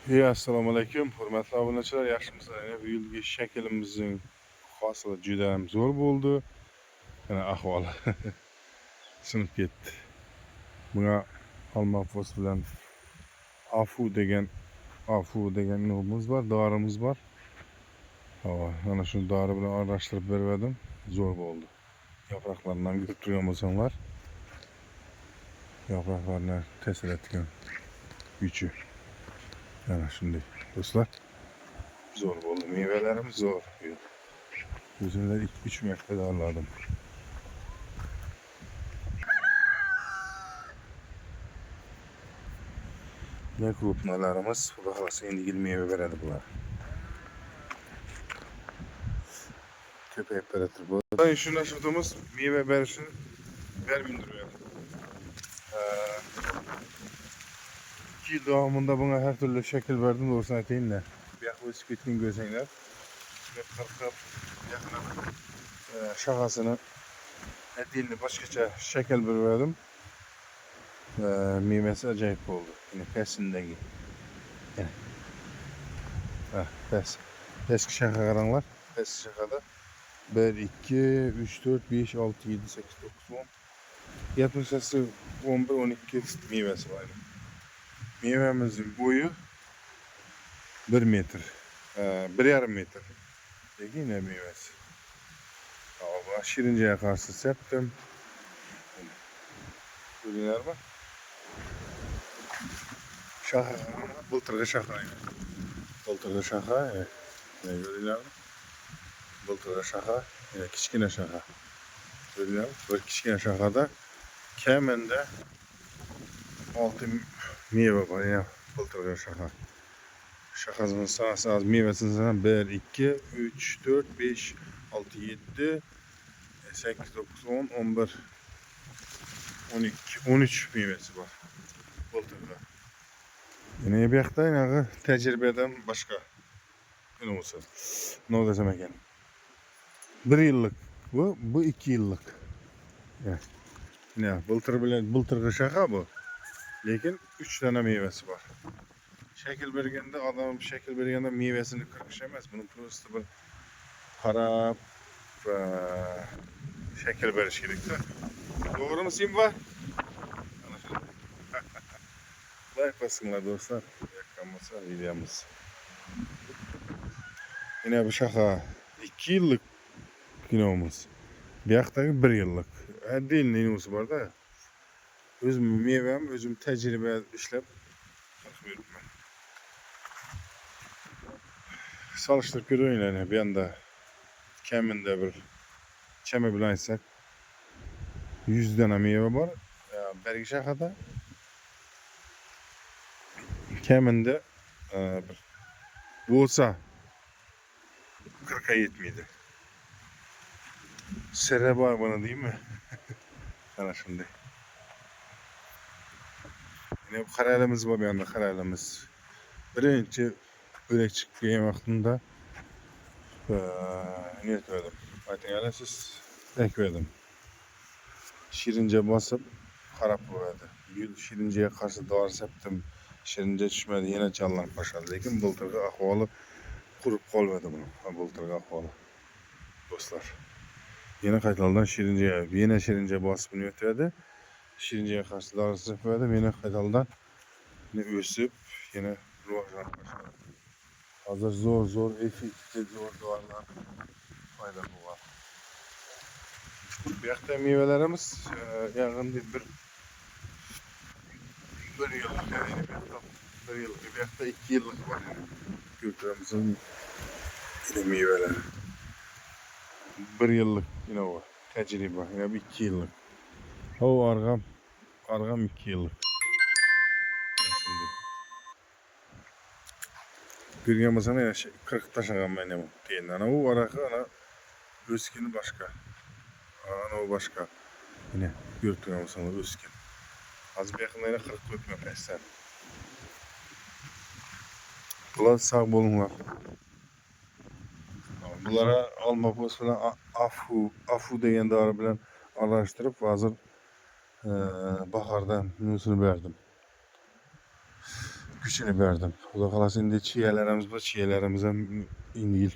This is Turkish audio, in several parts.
Assalomu alaykum, hurmatli obunachilar, yaxshimisizlar? Bu yilgi shakalimizning hosili juda ham zo'r bo'ldi. Mana ahvoli sinib ketdi. Bunga olmaqpos bilan afu degan nurimiz bor, dorimiz bor. Mana shu dori bilan aralashtirib berdim. Zo'r bo'ldi. Yaproqlaridan ko'rib turgan bo'lsanglar, yaproqlarni tasiratgan kuchi. Mana shunday do'stlar. Zo'r bo'ldi. Mevalarimiz zo'r. O'zimda 2-3 marta darladim. Ne kurutmalarımız, Xudo xolasa endi meva beradi bular. Ko'payib beradir bu. Shu nashatimiz meva berishini bermindiradi. 2 yil davomida bunga har turli shakl berdim, doğrusunu aytayın da. Bu yoqqa o'sib ketgan ko'rsanglar, qirqib yaqinab shag'asini aytayinda boshqacha shakl berdim. Mevasi ajoyib bo'ldi. Yine pesindagi. Pes. Eski şaka qaranglar. Eski şakada 1, 2, 3, 4, 5, 6, 7, 8, 9, 10. Yapısası 11, 12 meyvesi var. Meyvemizin boyu 1 metre. 1,5 metre. Peki ne meyvesi? Ama şirinceye karşı septim. Görünür mü? Şaka. Bultırga şaka. Bultırga şaka. Ne görünür mü? Bultırga şaka. Kiçkine şaka. Görünür mü? Bir kiçkine şakada kemende 6 meyve var ya. Bultırga şaka. Şakasının sağ az meyvesinin sana 1, 2, 3, 4, 5, 6, 7, 8, 9, 10, 11, 12, 13 meyvesi var. Bultırga. Yine bir yakta yine tecrübeden başka. Ne olsa. Ne olsa mekan. 1 yıllık bu 2 yıllık. Yani. Yine bultırga şaka bu. Lakin 3 tane meyvesi var. Şekil bergende adam şekil bergende meyvesini kırkışamaz. Bunun prosto bir harap şekil beriş gerekli. Doğru mu Simba? Like basınlar dostlar. Yakınmasa videomuz. Yine bir şaka. 2 yıllık kinomuz. Bir yaktaki 1 yıllık. Değil neyimiz var da. Özüm meyvem, özüm tecrübe işlep bakmıyorum ben. Çalıştırıp görüyorum yani bir anda keminde bir çeme bilaysak 100 tane meyve var. Belki şakada keminde bir olsa 40'a yetmeydi. Sere var bana değil mi? Sana şimdi. Yine bu kararımız var bir anda kararımız. Birinci börek çıkıyor vaktinde ne etmedim. Ayten siz ekmedim. Şirince basıp harap verdi. Gül şirinceye karşı doğru septim. Şirince düşmedi yine canlar başladı. Lakin bultırga ahvalı kurup kalmadı bunu. Bultırga ahvalı. Dostlar. Yine kaytaldan şirinceye. Yine şirince basıp bunu ötüyordu. Şirinceye karşı doğru septim. Yine kaytaldan yine ösüp yine ruhlar başladı. Hazır zor efektif zor doğarlar fayda bu var. Bu yakta meyvelerimiz yakın değil bir yıllık yani bir yıllık bir yakta 2 yıllık var yani. Kültürümüzün yine meyveleri 1 yıllık yine var tecrübe yine 2 yıllık. O argam 2 yıllık. Görgen basana ya 40 taşıgan benim diyen ana o arakı ana öskeni başka ana o başka yine görgen basana ösken az bir yakınlarına 40 ötme pesten bunlar sağ bolunlar bunlara alma pos falan afu deyen dağrı bilen araştırıp hazır bahardan nüsünü verdim biçini verdim. Xudo kalası indi çiyelerimiz var. Çiyelerimize indi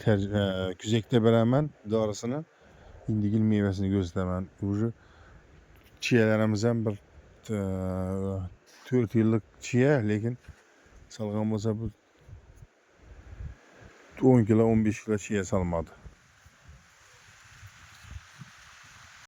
küzekte beraber doğrusunu indigil meyvesini gözlemen. Bu çiyelerimiz hem bir 4 yıllık çiye, lekin salgan bolsa bu 10 kilo 15 kilo çiye salmadı.